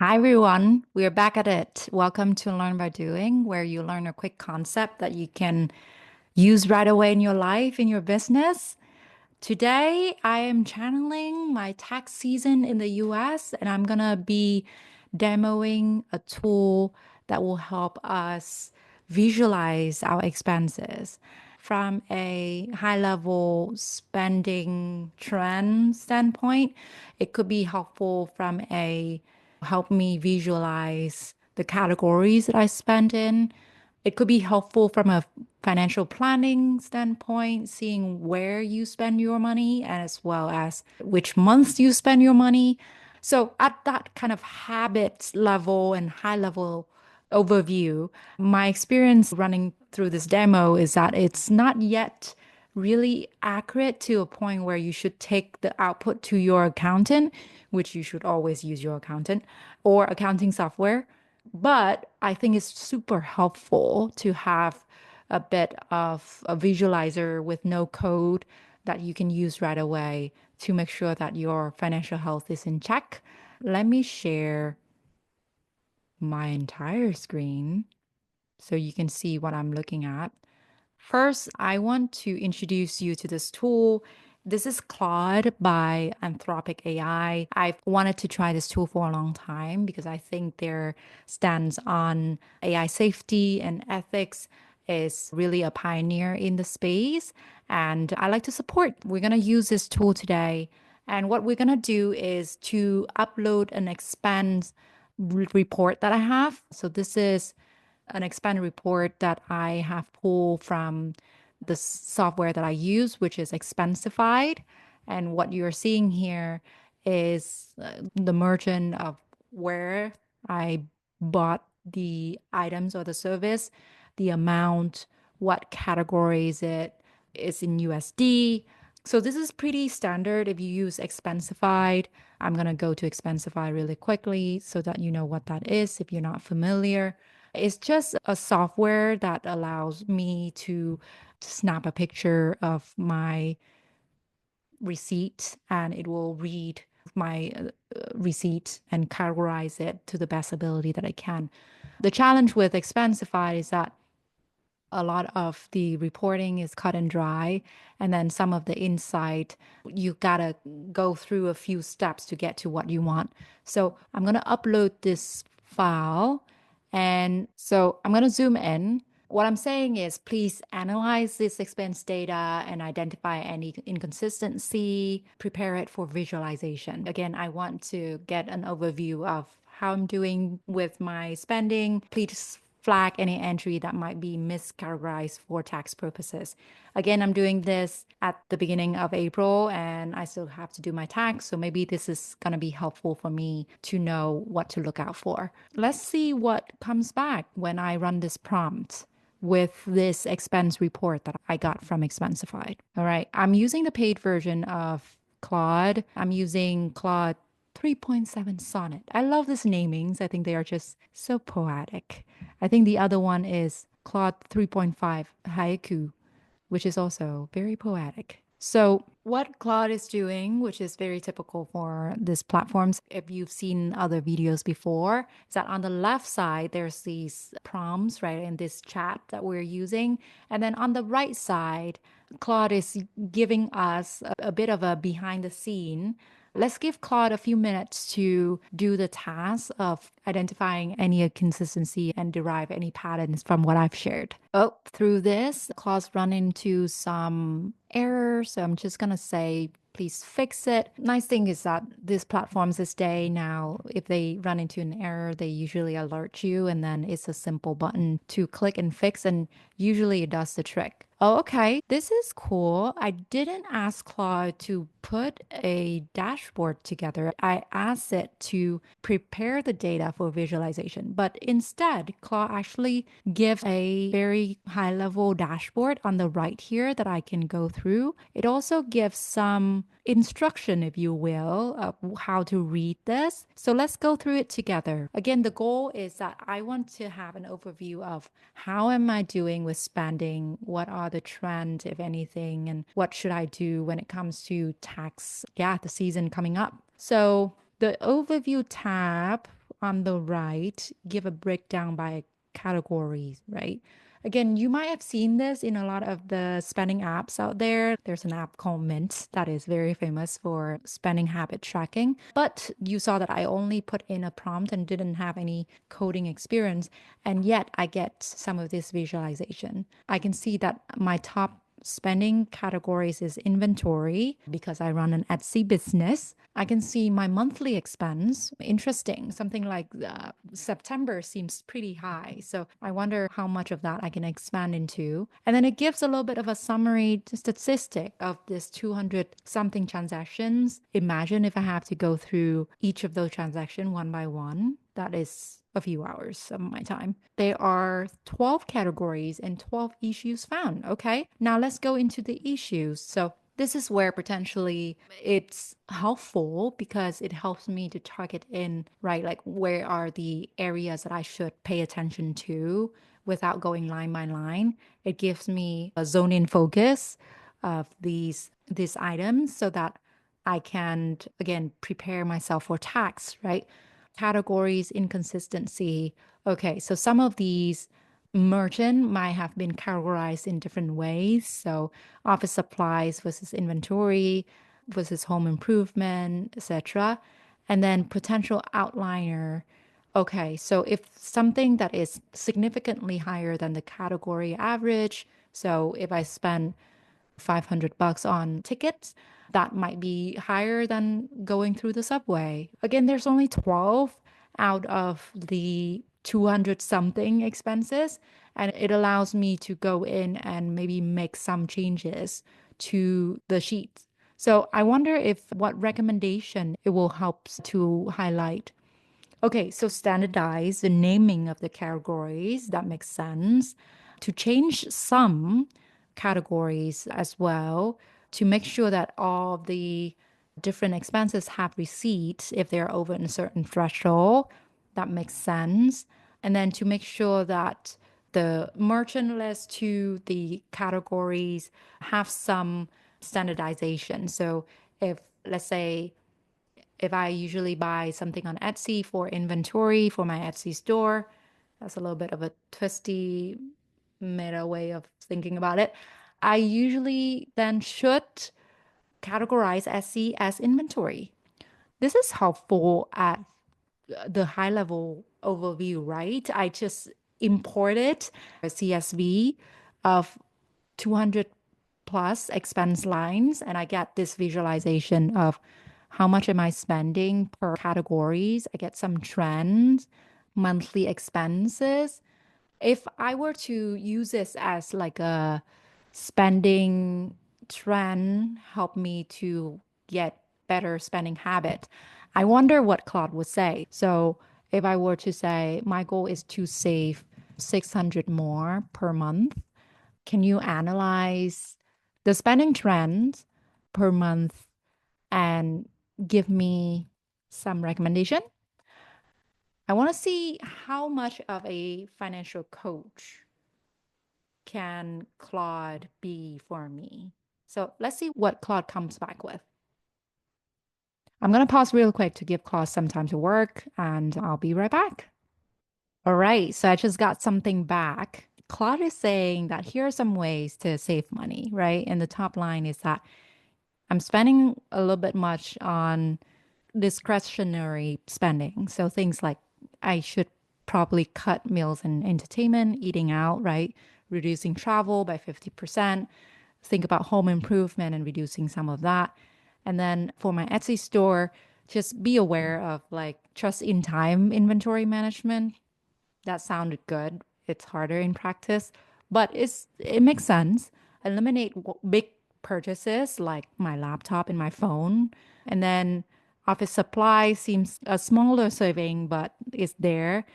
Hi everyone, we're back at it. Welcome to Learn by Doing, where you learn a quick concept that you can use right away in your life, in your business. Today, I am channeling my tax season in the US, and I'm gonna be demoing a tool that will help us visualize our expenses from a high level spending trend standpoint. It could be helpful from a help me visualize the categories that I spend in. It could be helpful from a financial planning standpoint, seeing where you spend your money as well as which months you spend your money. So, at that kind of habit level and high level overview, my experience running through this demo is that it's not yet really accurate to a point where you should take the output to your accountant, which you should always use your accountant or accounting software. But I think it's super helpful to have a bit of a visualizer with no code that you can use right away to make sure that your financial health is in check. Let me share my entire screen so you can see what I'm looking at. First, I want to introduce you to this tool. This is Claude by Anthropic AI. I've wanted to try this tool for a long time because I think their stance on AI safety and ethics is really a pioneer in the space. And I like to support. We're going to use this tool today. And what we're going to do is to upload an expense report that I have. So this is an expense report that I have pulled from the software that I use, which is Expensified. And what you're seeing here is the margin of where I bought the items or the service, the amount, what categories it is in USD. So this is pretty standard if you use Expensified. I'm going to go to Expensify really quickly so that you know what that is if you're not familiar. It's just a software that allows me to snap a picture of my receipt and it will read my receipt and categorize it to the best ability that I can. The challenge with Expensify is that a lot of the reporting is cut and dry, and then some of the insight, you gotta go through a few steps to get to what you want. So I'm gonna upload this file, and so I'm gonna zoom in. What I'm saying is, please analyze this expense data and identify any inconsistency, prepare it for visualization. Again, I want to get an overview of how I'm doing with my spending. Please flag any entry that might be miscategorized for tax purposes. Again, I'm doing this at the beginning of April and I still have to do my tax. So maybe this is going to be helpful for me to know what to look out for. Let's see what comes back when I run this prompt with this expense report that I got from Expensify. All right. I'm using the paid version of Claude. I'm using Claude 3.7 Sonnet. I love these namings. I think they are just so poetic. I think the other one is Claude 3.5 Haiku, which is also very poetic. So, what Claude is doing, which is very typical for these platforms, if you've seen other videos before, is that on the left side, there's these prompts, right, in this chat that we're using. And then on the right side, Claude is giving us a bit of a behind the scene. Let's give Claude a few minutes to do the task of identifying any inconsistency and derive any patterns from what I've shared. Oh, through this, Claude's run into some errors. So I'm just going to say, please fix it. Nice thing is that these platforms this day now, if they run into an error, they usually alert you and then it's a simple button to click and fix and usually it does the trick. Oh, okay. This is cool. I didn't ask Claude to put a dashboard together. I asked it to prepare the data for visualization, but instead, Claude actually gives a very high level dashboard on the right here that I can go through. It also gives some instruction, if you will, of how to read this. So let's go through it together. Again, the goal is that I want to have an overview of how am I doing with spending? What are the trends, if anything, and what should I do when it comes to tax? Yeah, the season coming up. So the overview tab on the right, give a breakdown by categories, right? Again, you might have seen this in a lot of the spending apps out there. There's an app called Mint that is very famous for spending habit tracking. But you saw that I only put in a prompt and didn't have any coding experience. And yet I get some of this visualization. I can see that my top spending categories is inventory because I run an Etsy business. I can see my monthly expense. Interesting. Something like September seems pretty high. So I wonder how much of that I can expand into. And then it gives a little bit of a summary statistic of this 200 something transactions. Imagine if I have to go through each of those transactions one by one. That is a few hours of my time. There are 12 categories and 12 issues found. Okay, now let's go into the issues. So this is where potentially it's helpful because it helps me to target in, right? Like where are the areas that I should pay attention to without going line by line. It gives me a zone in focus of these items so that I can again prepare myself for tax, right? Categories, inconsistency. Okay, so some of these merchant might have been categorized in different ways. So office supplies versus inventory versus home improvement, etc. And then potential outliner. Okay, so if something that is significantly higher than the category average, so if I spend $500 on tickets, that might be higher than going through the subway. Again, there's only 12 out of the 200 something expenses, and it allows me to go in and maybe make some changes to the sheet. So I wonder if what recommendation it will help to highlight. Okay, so standardize the naming of the categories. That makes sense. To change some categories as well to make sure that all the different expenses have receipts if they're over a certain threshold. That makes sense. And then to make sure that the merchant list to the categories have some standardization. So if, let's say, if I usually buy something on Etsy for inventory for my Etsy store, that's a little bit of a twisty meta way of thinking about it. I usually then should categorize Etsy as inventory. This is helpful at the high level overview, right? I just imported a CSV of 200 plus expense lines, and I get this visualization of how much am I spending per categories. I get some trends, monthly expenses. If I were to use this as like a spending trend, help me to get better spending habit, I wonder what Claude would say. So if I were to say my goal is to save 600 more per month, can you analyze the spending trends per month and give me some recommendation? I want to see how much of a financial coach can Claude be for me. So let's see what Claude comes back with. I'm going to pause real quick to give Claude some time to work, and I'll be right back. All right, so I just got something back. Claude is saying that here are some ways to save money, right? And the top line is that I'm spending a little bit much on discretionary spending. So things like I should probably cut meals and entertainment, eating out, right? Reducing travel by 50%. Think about home improvement and reducing some of that. And then for my Etsy store, just be aware of like just in time inventory management. That sounded good. It's harder in practice, but it makes sense. Eliminate big purchases like my laptop and my phone, and then office supply seems a smaller saving, but it's there.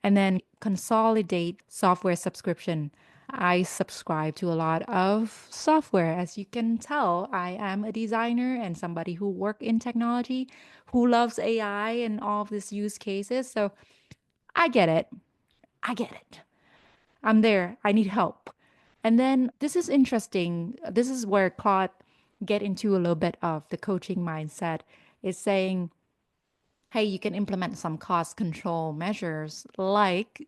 And then consolidate software subscription. I subscribe to a lot of software. As you can tell, I am a designer and somebody who work in technology, who loves AI and all of these use cases. So I get it. I get it. I'm there. I need help. And then this is interesting. This is where Claude get into a little bit of the coaching mindset is saying hey, you can implement some cost control measures like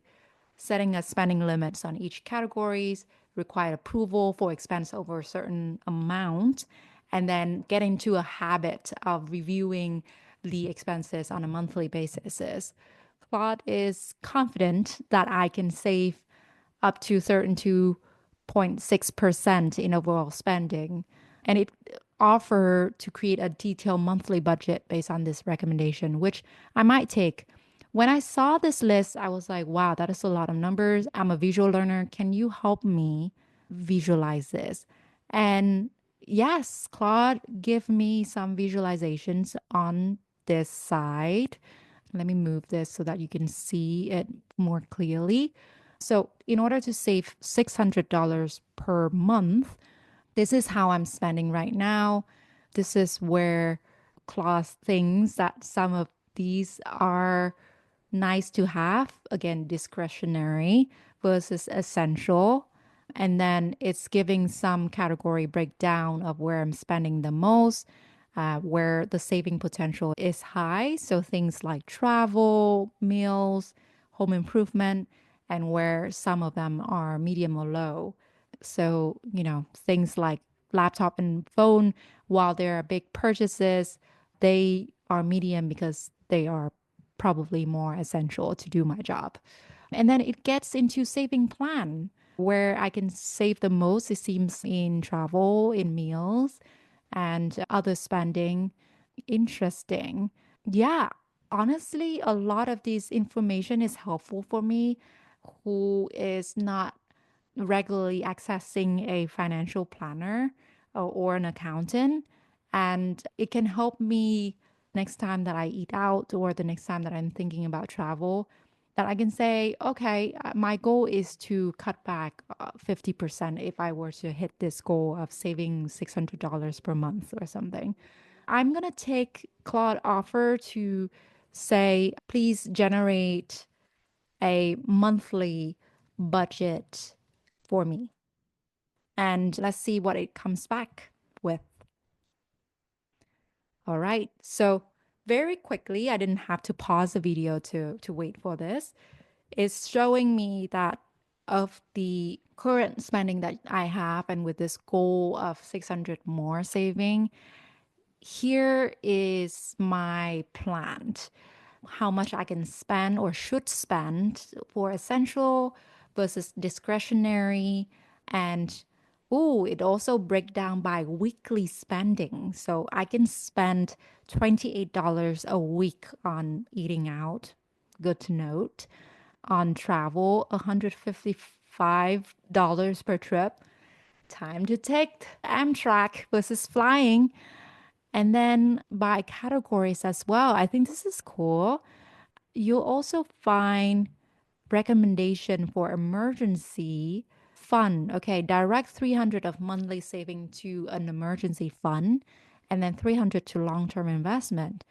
setting a spending limits on each categories, require approval for expense over a certain amount, and then get into a habit of reviewing the expenses on a monthly basis. Claude is confident that I can save up to 32.6% in overall spending. And it offer to create a detailed monthly budget based on this recommendation, which I might take. When I saw this list, I was like, wow, that is a lot of numbers. I'm a visual learner. Can you help me visualize this? And yes, Claude, give me some visualizations on this side. Let me move this so that you can see it more clearly. So, in order to save $600 per month, this is how I'm spending right now. This is where Clause thinks that some of these are nice to have, again, discretionary versus essential. And then it's giving some category breakdown of where I'm spending the most, where the saving potential is high. So things like travel, meals, home improvement, and where some of them are medium or low. So, things like laptop and phone, while they are big purchases, they are medium because they are probably more essential to do my job. And then it gets into saving plan where I can save the most, it seems, in travel, in meals, and other spending. Interesting. Yeah, honestly, a lot of this information is helpful for me who is not regularly accessing a financial planner or an accountant. And it can help me next time that I eat out or the next time that I'm thinking about travel, that I can say, okay, my goal is to cut back 50% if I were to hit this goal of saving $600 per month or something. I'm going to take Claude offer to say, please generate a monthly budget for me. And let's see what it comes back with. All right. So very quickly, I didn't have to pause the video to wait for this. It's showing me that of the current spending that I have and with this goal of 600 more saving, here is my plan. How much I can spend or should spend for essential versus discretionary. And oh, it also breaks down by weekly spending. So I can spend $28 a week on eating out. Good to note. On travel, $155 per trip. Time to take Amtrak versus flying. And then by categories as well. I think this is cool. You'll also find recommendation for emergency fund. Okay, direct 300 of monthly saving to an emergency fund and then 300 to long-term investment.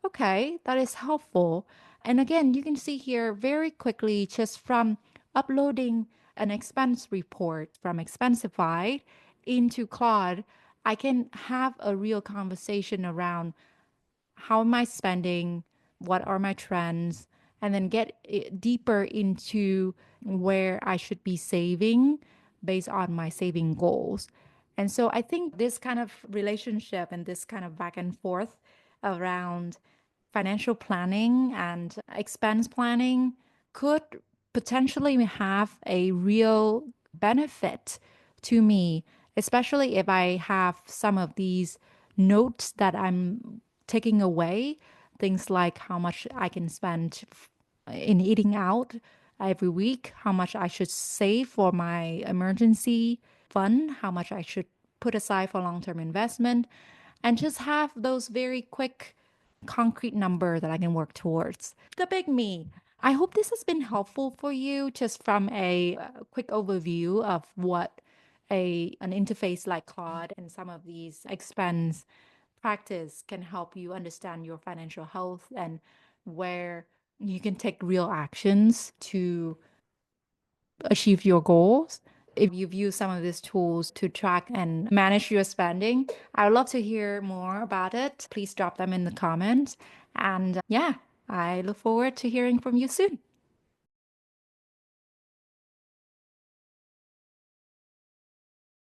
Okay, that is helpful. And again, you can see here very quickly just from uploading an expense report from Expensify into Claude, I can have a real conversation around how am I spending, what are my trends, and then get deeper into where I should be saving based on my saving goals. And so I think this kind of relationship and this kind of back and forth around financial planning and expense planning could potentially have a real benefit to me, especially if I have some of these notes that I'm taking away, things like how much I can spend in eating out every week, how much I should save for my emergency fund, how much I should put aside for long-term investment, and just have those very quick concrete number that I can work towards. The big me. I hope this has been helpful for you just from a quick overview of what an interface like Claude and some of these expense practice can help you understand your financial health and where you can take real actions to achieve your goals. if you've used some of these tools to track and manage your spending. I would love to hear more about it. Please drop them in the comments. And yeah, I look forward to hearing from you soon.